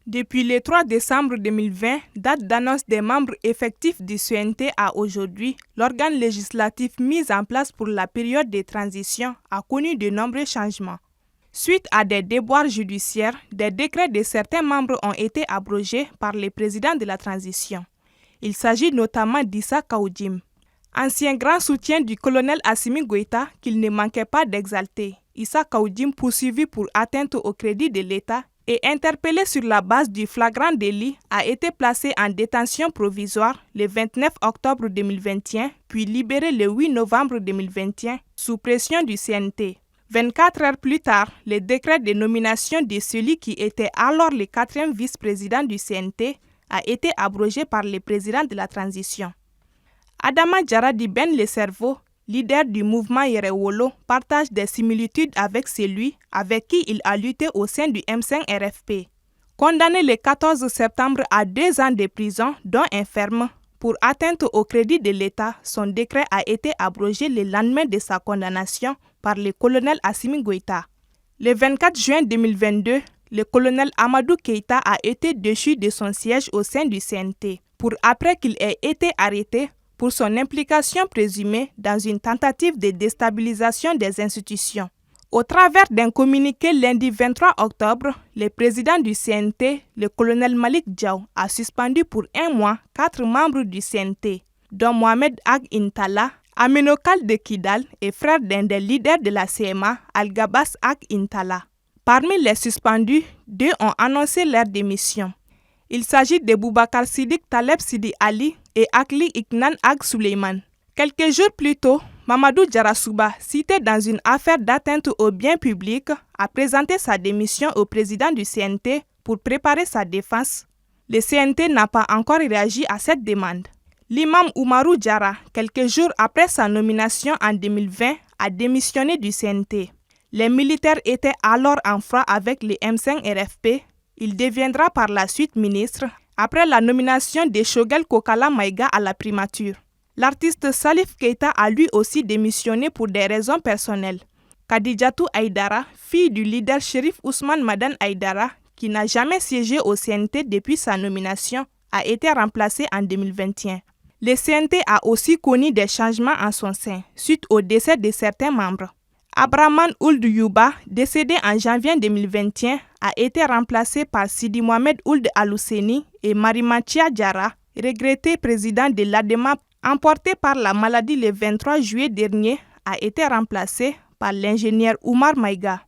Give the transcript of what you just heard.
Depuis le 3 décembre 2020, date d'annonce des membres effectifs du CNT à aujourd'hui, l'organe législatif mis en place pour la période de transition a connu de nombreux changements. Suite à des déboires judiciaires, des décrets de certains membres ont été abrogés par le président de la transition. Il s'agit notamment d'Issa Kaoudim, ancien grand soutien du colonel Assimi Goïta qu'il ne manquait pas d'exalter. Issa Kaoudim, poursuivi pour atteinte au crédit de l'État et interpellé sur la base du flagrant délit, a été placé en détention provisoire le 29 octobre 2021, puis libéré le 8 novembre 2021 sous pression du CNT. 24 heures plus tard, le décret de nomination de celui qui était alors le 4e vice-président du CNT a été abrogé par le président de la transition. Adama Diarra Ben Le Cerveau, leader du mouvement Yerewolo, partage des similitudes avec celui avec qui il a lutté au sein du M5-RFP. Condamné le 14 septembre à 2 ans de prison, dont un ferme, pour atteinte au crédit de l'État, son décret a été abrogé le lendemain de sa condamnation par le colonel Assimi Goïta. Le 24 juin 2022, le colonel Amadou Keïta a été déchu de son siège au sein du CNT, après qu'il ait été arrêté pour son implication présumée dans une tentative de déstabilisation des institutions. Au travers d'un communiqué lundi 23 octobre, le président du CNT, le colonel Malik Diaw, a suspendu pour 1 mois 4 membres du CNT, dont Mohamed Ag Intala, Aminokal de Kidal et frère d'un des leaders de la CMA, Al-Gabas Ag Intala. Parmi les suspendus, 2 ont annoncé leur démission. Il s'agit de Boubacar Sidik Taleb Sidi Ali et Akli Iknan Ag Suleiman. Quelques jours plus tôt, Mamadou Diarra Souba, cité dans une affaire d'atteinte aux biens publics, a présenté sa démission au président du CNT pour préparer sa défense. Le CNT n'a pas encore réagi à cette demande. L'imam Oumarou Diarra, quelques jours après sa nomination en 2020, a démissionné du CNT. Les militaires étaient alors en froid avec le M5-RFP. Il deviendra par la suite ministre après la nomination de Shogel Kokala Maïga à la primature. L'artiste Salif Keïta a lui aussi démissionné pour des raisons personnelles. Khadijatou Aïdara, fille du leader Chérif Ousmane Madan Aïdara, qui n'a jamais siégé au CNT depuis sa nomination, a été remplacée en 2021. Le CNT a aussi connu des changements en son sein, suite au décès de certains membres. Abraman Ould Youba, décédé en janvier 2021, a été remplacé par Sidi Mohamed Ould Alousseni et Marimatia Diarra, regretté président de l'ADEMA, emporté par la maladie le 23 juillet dernier, a été remplacé par l'ingénieur Oumar Maïga.